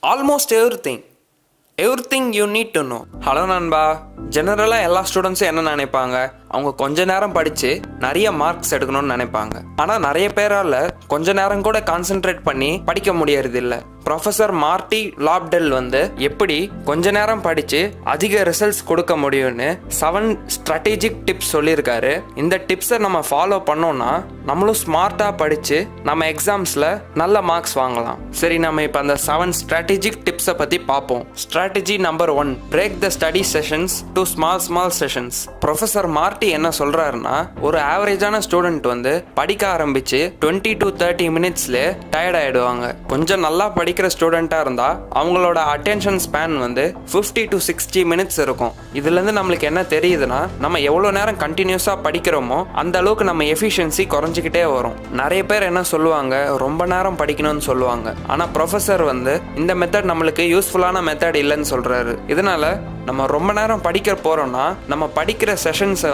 Almost everything you need to know. Hello நண்பா, ஜெனரலாக எல்லா ஸ்டூடெண்ட்ஸும் என்ன நினைப்பாங்க, அவங்க கொஞ்ச நேரம் படித்து நிறைய மார்க்ஸ் எடுக்கணும்னு நினைப்பாங்க. ஆனால் நிறைய பேரால் கொஞ்ச நேரம் கூட கான்சென்ட்ரேட் பண்ணி படிக்க முடியறது இல்லை. ப்ரொஃபஸர் மார்ட்டி லாப்டெல் எப்படி கொஞ்ச நேரம் படித்து அதிக ரிசல்ட்ஸ் கொடுக்க முடியும்னு 7 ஸ்ட்ராட்டஜிக் டிப்ஸ் சொல்லியிருக்காரு. இந்த டிப்ஸை நம்ம ஃபாலோ பண்ணோம்னா நம்மளும் ஸ்மார்ட்டாக படித்து நம்ம எக்ஸாம்ஸில் நல்ல மார்க்ஸ் வாங்கலாம். சரி, நம்ம இப்போ அந்த 7 ஸ்ட்ராட்டஜிக் டிப்ஸை பற்றி பார்ப்போம். Strategy number 1, break the study sessions to small sessions. Professor மார்ட்டி என்ன சொல்றாருன்னா, ஒரு ஆவரேஜான ஸ்டூடெண்ட் படிக்க ஆரம்பிச்சு 20 to 30 மினிட்ஸ்ல டயர்ட் ஆயிடுவாங்க. கொஞ்சம் நல்லா படிக்கிற ஸ்டூடெண்டா இருந்தா அவங்களோட அட்டென்ஷன் ஸ்பேன் 50 to 60 மினிட்ஸ் இருக்கும். இதுல இருந்து நம்மளுக்கு என்ன தெரியுதுன்னா, நம்ம எவ்வளவு நேரம் கண்டினியூஸா படிக்கிறோமோ அந்த அளவுக்கு நம்ம எஃபிஷியன்சி குறைஞ்சிக்கிட்டே வரும். நிறைய பேர் என்ன சொல்லுவாங்க, ரொம்ப நேரம் படிக்கணும்னு சொல்லுவாங்க. ஆனா ப்ரொஃபஸர் இந்த மெத்தட் நம்மளுக்கு யூஸ்ஃபுல்லான மெத்தட் இல்லைன்னு சொல்றாரு. இதனால நம்ம ரொம்ப நேரம் படிக்க போறோம்னா நம்ம படிக்கிற செஷன்ஸை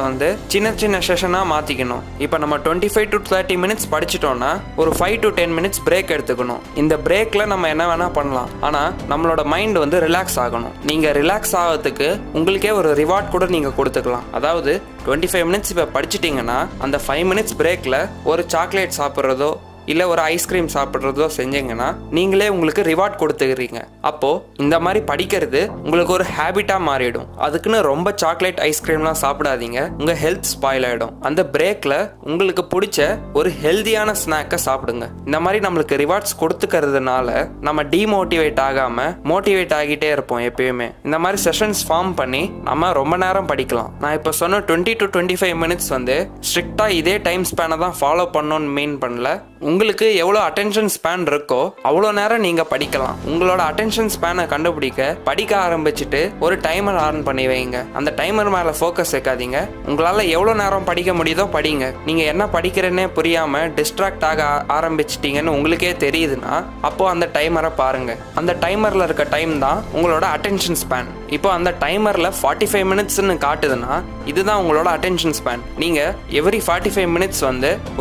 சின்ன சின்ன செஷனாக மாற்றிக்கணும். இப்போ நம்ம 25 to 30 மினிட்ஸ் படிச்சிட்டோம்னா ஒரு 5 to 10 மினிட்ஸ் பிரேக் எடுத்துக்கணும். இந்த பிரேக்கில் நம்ம என்ன வேணால் பண்ணலாம், ஆனால் நம்மளோட மைண்ட் ரிலாக்ஸ் ஆகணும். நீங்கள் ரிலாக்ஸ் ஆகிறதுக்கு உங்களுக்கே ஒரு ரிவார்ட் கூட நீங்கள் கொடுத்துக்கலாம். அதாவது 25 மினிட்ஸ் இப்போ படிச்சிட்டிங்கன்னா அந்த 5 மினிட்ஸ் பிரேக்கில் ஒரு சாக்லேட் சாப்பிட்றதோ இல்லை ஒரு ஐஸ்கிரீம் சாப்பிட்றதோ செஞ்சீங்கன்னா நீங்களே உங்களுக்கு ரிவார்ட் கொடுத்துக்கிறீங்க. அப்போது இந்த மாதிரி படிக்கிறது உங்களுக்கு ஒரு ஹேபிட்டாக மாறிடும். அதுக்குன்னு ரொம்ப சாக்லேட் ஐஸ்கிரீம்லாம் சாப்பிடாதீங்க, உங்கள் ஹெல்த் ஸ்பாயில் ஆகிடும். அந்த பிரேக்கில் உங்களுக்கு பிடிச்ச ஒரு ஹெல்த்தியான ஸ்நாக்கை சாப்பிடுங்க. இந்த மாதிரி நம்மளுக்கு ரிவார்ட்ஸ் கொடுத்துக்கிறதுனால நம்ம டிமோட்டிவேட் ஆகாமல் மோட்டிவேட் ஆகிட்டே இருப்போம் எப்பயுமே. இந்த மாதிரி செஷன்ஸ் ஃபார்ம் பண்ணி நம்ம ரொம்ப நேரம் படிக்கலாம். நான் இப்போ சொன்ன 20 to 25 மினிட்ஸ் ஸ்ட்ரிக்டாக இதே டைம் ஸ்பேனை தான் ஃபாலோ பண்ணணும்னு மீன் பண்ணல. உங்களுக்கு எவ்வளோ அட்டென்ஷன் ஸ்பேன் இருக்கோ அவ்வளோ நேரம் நீங்கள் படிக்கலாம். உங்களோட அட்டென்ஷன் ஸ்பேனை கண்டுபிடிக்க படிக்க ஆரம்பிச்சுட்டு ஒரு டைமர் ஆன் பண்ணி வைங்க. அந்த டைமர் மேலே ஃபோக்கஸ் வைக்காதீங்க. உங்களால் எவ்வளோ நேரம் படிக்க முடியுதோ படிங்க. நீங்கள் என்ன படிக்கிறேன்னே புரியாமல் டிஸ்ட்ராக்ட் ஆக ஆரம்பிச்சிட்டிங்கன்னு உங்களுக்கே தெரியுதுன்னா அப்போது அந்த டைமரை பாருங்கள். அந்த டைமரில் இருக்க டைம் தான் உங்களோட அட்டென்ஷன் ஸ்பேன். இப்போ அந்த டைமரில் 45 மினிட்ஸ்ன்னு காட்டுதுன்னா இதுதான் உங்களோட அட்டென்ஷன் ஸ்பேன். நீங்கள் எவ்ரி 45 மினிட்ஸ்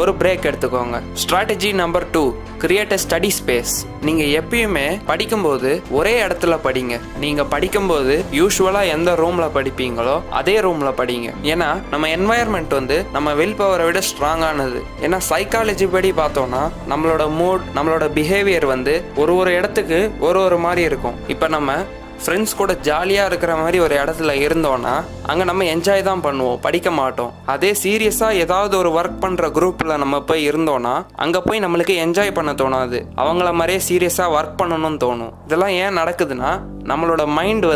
ஒரு பிரேக் எடுத்துக்கோங்க. Strategy number 2, create a study space. நீங்கள் எப்பயுமே படிக்கும்போது ஒரே இடத்துல படிங்க. நீங்கள் படிக்கும்போது யூஸ்வலாக எந்த ரூமில் படிப்பீங்களோ அதே ரூமில் படிங்க. ஏன்னா நம்ம என்வாயர்மெண்ட் நம்ம வில் பவரை விட ஸ்ட்ராங்கானது. ஏன்னா சைக்காலஜி படி பார்த்தோம்னா நம்மளோட மூட், நம்மளோட பிஹேவியர் ஒரு இடத்துக்கு ஒரு மாதிரி இருக்கும். இப்போ நம்ம ஃப்ரெண்ட்ஸ் கூட ஜாலியாக இருக்கிற மாதிரி ஒரு இடத்துல இருந்தோன்னா அங்கே நம்ம என்ஜாய் தான் பண்ணுவோம், படிக்க மாட்டோம். அதே சீரியஸாக ஏதாவது ஒரு ஒர்க் பண்ணுற குரூப்பில் நம்ம போய் இருந்தோன்னா அங்கே போய் நம்மளுக்கு என்ஜாய் பண்ண தோணாது, அவங்கள மாதிரியே சீரியஸாக ஒர்க் பண்ணணும்னு தோணும். இதெல்லாம் ஏன் நடக்குதுன்னா நம்மளோட மைண்ட்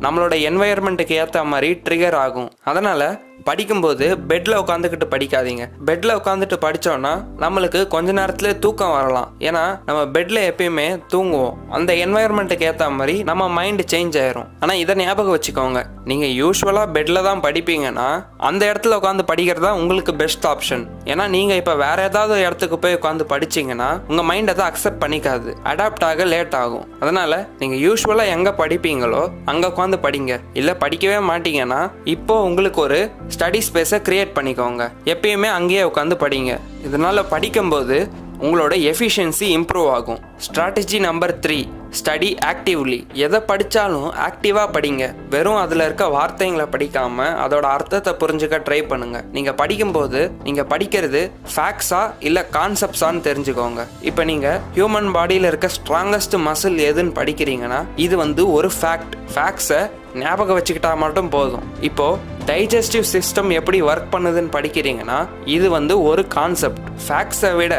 நம்மளோட என்வாயர்மெண்ட்டுக்கு ஏற்ற மாதிரி ட்ரிகர் ஆகும். அதனால் படிக்கும்போது பெட்டில் உட்காந்துக்கிட்டு படிக்காதீங்க. பெட்டில் உட்காந்துட்டு படித்தோன்னா நம்மளுக்கு கொஞ்ச நேரத்துல தூக்கம் வரலாம். ஏன்னா நம்ம பெட்டில் எப்பயுமே தூங்குவோம். அந்த என்வாயர்மெண்ட்டுக்கு ஏற்ற மாதிரி நம்ம மைண்டு சேஞ்ச் ஆயிரும். ஆனால் இதை ஞாபகம் வச்சுக்கோங்க, நீங்கள் யூஸ்வலாக பெட்டில் தான் படிப்பீங்கன்னா அந்த இடத்துல உட்காந்து படிக்கிறது தான் உங்களுக்கு பெஸ்ட் ஆப்ஷன். ஏன்னா நீங்கள் இப்போ வேற ஏதாவது இடத்துக்கு போய் உட்காந்து படிச்சிங்கன்னா உங்கள் மைண்ட் அதை அக்செப்ட் பண்ணிக்காது, அடாப்ட் ஆக லேட் ஆகும். அதனால் நீங்கள் யூஸ்வலாக எங்கே படிப்பீங்களோ அங்கே உட்காந்து படிங்க. இல்லை படிக்கவே மாட்டீங்கன்னா இப்போ உங்களுக்கு ஒரு ஸ்டடி ஸ்பேஸை கிரியேட் பண்ணிக்கோங்க. எப்பயுமே அங்கேயே உட்காந்து படிங்க. இதனால் படிக்கும்போது உங்களோட எஃபிஷியன்சி இம்ப்ரூவ் ஆகும். Strategy number 3, study actively. எதை படித்தாலும் ஆக்டிவாக படிங்க. வெறும் அதில் இருக்க வார்த்தைங்களை படிக்காமல் அதோட அர்த்தத்தை புரிஞ்சுக்க ட்ரை பண்ணுங்கள். நீங்கள் படிக்கும்போது நீங்கள் படிக்கிறது ஃபேக்ட்ஸா இல்லை கான்செப்ட்ஸான்னு தெரிஞ்சுக்கோங்க. இப்போ நீங்கள் ஹியூமன் பாடியில் இருக்க ஸ்ட்ராங்கஸ்ட் மசில் எதுன்னு படிக்கிறீங்கன்னா இது ஒரு ஃபேக்ட்ஸை ஞாபகம் வச்சுக்கிட்டா மட்டும் போதும். இப்போ டைஜஸ்டிவ் சிஸ்டம் எப்படி ஒர்க் பண்ணுதுன்னு படிக்கிறீங்கன்னா இது ஒரு கான்செப்ட். ஃபேக்ட்ஸை விட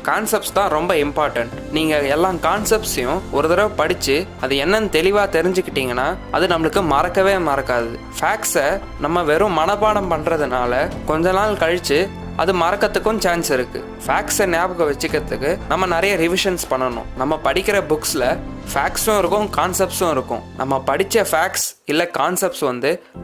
கான்செப்ட்ஸ் தான் ரொம்ப இம்பார்ட்டன்ட். நீங்கள் எல்லா கான்செப்ட்ஸையும் ஒரு தடவை படித்து அது என்னன்னு தெளிவாக தெரிஞ்சுக்கிட்டீங்கன்னா அது நம்மளுக்கு மறக்கவே மறக்காது. ஃபேக்ட்ஸை நம்ம வெறும் மனப்பாடம் பண்ணுறதுனால கொஞ்ச நாள் கழித்து அது மறக்கிறதுக்கும் சான்ஸ் இருக்குது. ஃபேக்ட்ஸை ஞாபகம் வச்சுக்கிறதுக்கு நம்ம நிறைய ரிவிஷன்ஸ் பண்ணணும். நம்ம படிக்கிற புக்ஸில் ஃபேக்ட்ஸும் இருக்கும், கான்செப்ட்ஸும் இருக்கும். நம்ம படித்த ஃபேக்ட்ஸ் இல்லை கான்செப்ட்ஸ்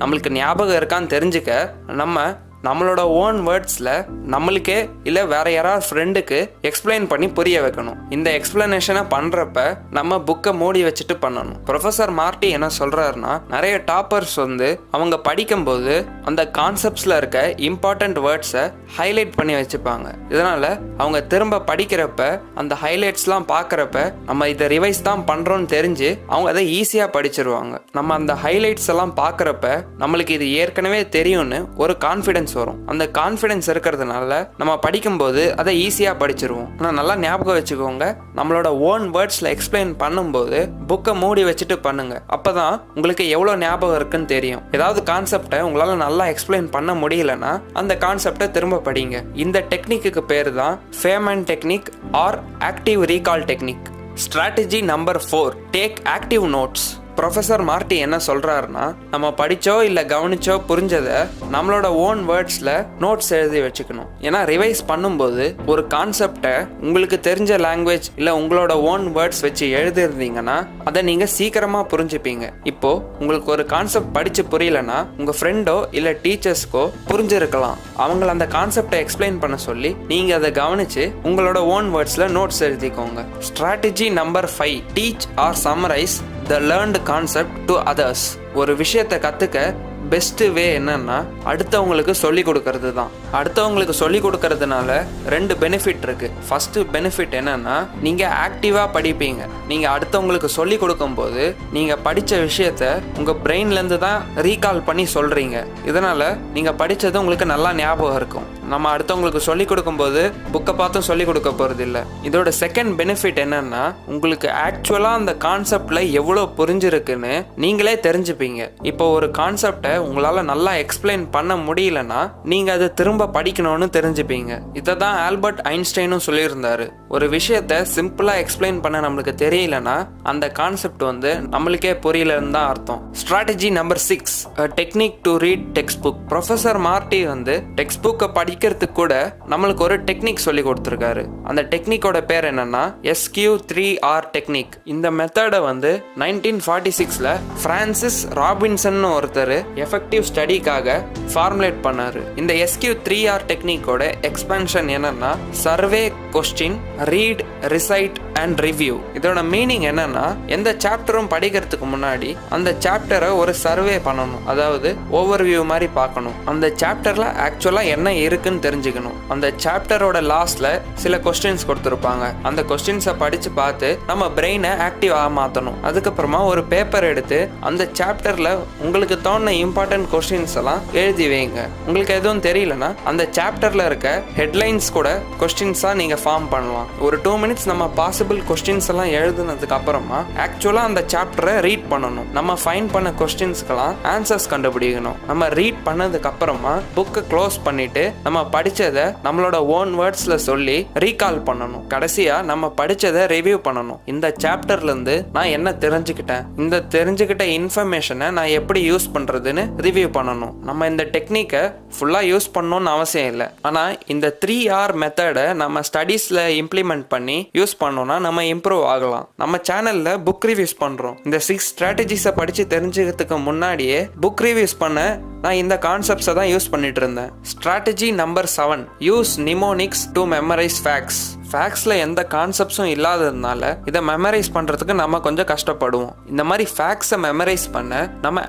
நம்மளுக்கு ஞாபகம் இருக்கான்னு தெரிஞ்சுக்க நம்ம நம்மளோட ஓன் வேர்ட்ஸில் நம்மளுக்கே இல்லை வேற யாராவது ஃப்ரெண்டுக்கு எக்ஸ்பிளைன் பண்ணி புரிய வைக்கணும். இந்த எக்ஸ்பிளனேஷனை பண்ணுறப்ப நம்ம புக்கை மூடி வச்சுட்டு பண்ணணும். ப்ரொஃபஸர் மார்ட்டி என்ன சொல்கிறாருன்னா, நிறைய டாப்பர்ஸ் வந்து அவங்க படிக்கும்போது அந்த கான்செப்ட்ஸில் இருக்க இம்பார்ட்டன்ட் வேர்ட்ஸை ஹைலைட் பண்ணி வச்சுப்பாங்க. இதனால் அவங்க திரும்ப படிக்கிறப்ப அந்த ஹைலைட்ஸ்லாம் பார்க்குறப்ப நம்ம இதை ரிவைஸ் தான் பண்ணுறோன்னு தெரிஞ்சு அவங்க அதை ஈஸியாக படிச்சிருவாங்க. நம்ம அந்த ஹைலைட்ஸ் எல்லாம் பார்க்குறப்ப நம்மளுக்கு இது ஏற்கனவே தெரியும்னு ஒரு கான்ஃபிடன்ஸ் வரும். அந்த கான்ஃபிடன்ஸ் இருக்கிறதுனால நம்ம படிக்கும்போது அதை ஈஸியாக படிச்சிருவோம். ஆனால் நல்லா ஞாபகம் வச்சுக்கோங்க, நம்மளோட ஓன் வேர்ட்ஸில் எக்ஸ்பிளைன் பண்ணும்போது புக்கை மூடி வச்சுட்டு பண்ணுங்க. அப்போதான் உங்களுக்கு எவ்வளோ ஞாபகம் இருக்குன்னு தெரியும். ஏதாவது கான்செப்டை உங்களால் நல்லா எக்ஸ்பிளைன் பண்ண முடியலன்னா அந்த கான்செப்டை திரும்ப படிங்க. இந்த டெக்னிக்கு பேர் தான் famine technique are active recall technique. Strategy number 4, take active notes. Professor மார்ட்டி என்ன சொல்கிறாருன்னா, நம்ம படித்தோ இல்லை கவனிச்சோ புரிஞ்சதை நம்மளோட ஓன் வேர்ட்ஸில் நோட்ஸ் எழுதி வச்சுக்கணும். ஏன்னா ரிவைஸ் பண்ணும்போது ஒரு கான்செப்டை உங்களுக்கு தெரிஞ்ச லாங்குவேஜ் இல்லை உங்களோட ஓன் வேர்ட்ஸ் வச்சு எழுதிருந்தீங்கன்னா அதை நீங்கள் சீக்கிரமாக புரிஞ்சுப்பீங்க. இப்போது உங்களுக்கு ஒரு கான்செப்ட் படித்து புரியலன்னா உங்கள் ஃப்ரெண்டோ இல்லை டீச்சர்ஸ்க்கோ புரிஞ்சிருக்கலாம். அவங்கள அந்த கான்செப்டை எக்ஸ்பிளைன் பண்ண சொல்லி நீங்கள் அதை கவனித்து உங்களோட ஓன் வேர்ட்ஸில் நோட்ஸ் எழுதிக்கோங்க. Strategy number 5, teach or summarise the learned concept to others. ஒரு விஷயத்தை கற்றுக்க பெஸ்ட்டு வே என்னன்னா அடுத்தவங்களுக்கு சொல்லி கொடுக்கறது தான். அடுத்தவங்களுக்கு சொல்லி கொடுக்கறதுனால 2 பெனிஃபிட் இருக்கு. ஃபர்ஸ்ட் பெனிஃபிட் என்னன்னா, நீங்கள் ஆக்டிவாக படிப்பீங்க. நீங்கள் அடுத்தவங்களுக்கு சொல்லி கொடுக்கும்போது நீங்கள் படித்த விஷயத்த உங்கள் பிரெயின்லேருந்து தான் ரீகால் பண்ணி சொல்கிறீங்க. இதனால் நீங்கள் படித்தது உங்களுக்கு நல்லா ஞாபகம் இருக்கும். நம்ம அடுத்தவங்களுக்கு சொல்லி கொடுக்கும்போது புக்கை பார்த்தும் சொல்லி கொடுக்க போகிறது இல்லை. இதோட செகண்ட் பெனிஃபிட் என்னன்னா, உங்களுக்கு ஆக்சுவலாக அந்த கான்செப்டில் எவ்வளோ புரிஞ்சிருக்குன்னு நீங்களே தெரிஞ்சுப்பீங்க. இப்போ ஒரு கான்செப்டை உங்களால் நல்லா எக்ஸ்பிளைன் பண்ண முடியலன்னா நீங்கள் அதை திரும்ப படிக்கணும்னு தெரிஞ்சுப்பீங்க. இதை தான் ஆல்பர்ட் ஐன்ஸ்டைனும் சொல்லியிருந்தாரு. ஒரு விஷயத்தை சிம்பிளாக எக்ஸ்பிளைன் பண்ண நம்மளுக்கு தெரியலன்னா அந்த கான்செப்ட் வந்து நம்மளுக்கே புரியலன்னு தான் அர்த்தம். Strategy number 6, technique to read text book. Professor மார்ட்டி வந்து டெக்ஸ்ட் புக்கை படிக்கிறதுக்கு கூட நம்மளுக்கு ஒரு டெக்னிக் சொல்லி கொடுத்துருக்காரு. அந்த டெக்னிக்கோட பேர் என்னன்னா SQ3R டெக்னிக். இந்த மெத்தடை வந்து 1946ல் பிரான்சிஸ் ராபின்சன் ஒருத்தர் எஃபெக்டிவ் ஸ்டடிக்காக ஃபார்முலேட் பண்ணாரு. இந்த SQ3R டெக்னிக்கோட எக்ஸ்பென்ஷன் என்னன்னா, survey, question, read, recite and review. இதோட மீனிங் என்னன்னா, எந்த சாப்டரும் படிக்கிறதுக்கு முன்னாடி அந்த சாப்டரை ஒரு சர்வே பண்ணணும். அதாவது ஓவர்வியூ மாதிரி பார்க்கணும். அந்த சாப்டர்ல ஆக்சுவலா என்ன இருக்குன்னு தெரிஞ்சுக்கணும். அந்த சாப்டரோட லாஸ்ட்ல சில கொஸ்டின்ஸ் கொடுத்துருப்பாங்க. அந்த கொஸ்டின்ஸை படிச்சு பார்த்து நம்ம பிரெயினை ஆக்டிவா மாற்றணும். அதுக்கப்புறமா ஒரு பேப்பர் எடுத்து அந்த சாப்டர்ல உங்களுக்கு தோணுன இம்பார்ட்டன்ட் கொஸ்டின்ஸ் எல்லாம் எழுதி வைங்க. உங்களுக்கு எதுவும் தெரியலனா அந்த சாப்டர்ல இருக்க ஹெட்லைன்ஸ் கூட கொஸ்டின்ஸா நீங்க ஃபார்ம் பண்ணலாம். ஒரு 2 மினிட்ஸ் நம்ம பாசிபிள் கொஸ்டின்ஸ் எல்லாம் எழுதுனதுக்கு அப்புறமா ஆக்சுவலா அந்த சாப்டரை ரீட் பண்ணணும். நம்ம ஃபைண்ட் பண்ண கொஸ்டின்ஸ்க்கெல்லாம் ஆன்சர்ஸ் கண்டுபிடிக்கணும். நம்ம ரீட் பண்ணதுக்கு அப்புறமா புக்கை க்ளோஸ் பண்ணிட்டு நம்ம படிச்சதை நம்மளோட ஓன் வேர்ட்ஸ்ல சொல்லி ரீகால் பண்ணணும். கடைசியா நம்ம படிச்சதை ரிவ்யூ பண்ணணும். இந்த சாப்டர்ல இருந்து நான் என்ன தெரிஞ்சுக்கிட்டேன், இந்த தெரிஞ்சுக்கிட்ட இன்ஃபர்மேஷனை நான் எப்படி யூஸ் பண்றதுன்னு ரிவ்யூ பண்ணணும். நம்ம இந்த டெக்னிக்கை ஃபுல்லா யூஸ் பண்ணணும்னு அவசியம் இல்லை. ஆனா இந்த 3R மெத்தடை நம்ம ஸ்டடீஸ்ல இம்ப்ளிமெண்ட் பண்ணி யூஸ் பண்ணோம்னா நம்ம இம்ப்ரூவ் ஆகலாம். நம்ம சேனல்ல புக் ரிவ்யூஸ் பண்றோம். இந்த 6 ஸ்ட்ராட்டஜிஸை படிச்சு தெரிஞ்சுக்கிறதுக்கு முன்னாடியே புக் ரிவ்யூஸ் பண்ண நான் இந்த கான்செப்ட்ஸை தான் யூஸ் பண்ணிட்டு இருந்தேன். Strategy number 7, use mnemonics to memorize facts. ஃபேக்ட்ஸில் எந்த கான்செப்ட்ஸும் இல்லாததுனால இதை மெமரைஸ் பண்ணுறதுக்கு நம்ம கொஞ்சம் கஷ்டப்படுவோம். இந்த மாதிரி ஃபேக்ட்ஸை மெமரைஸ் பண்ண நம்ம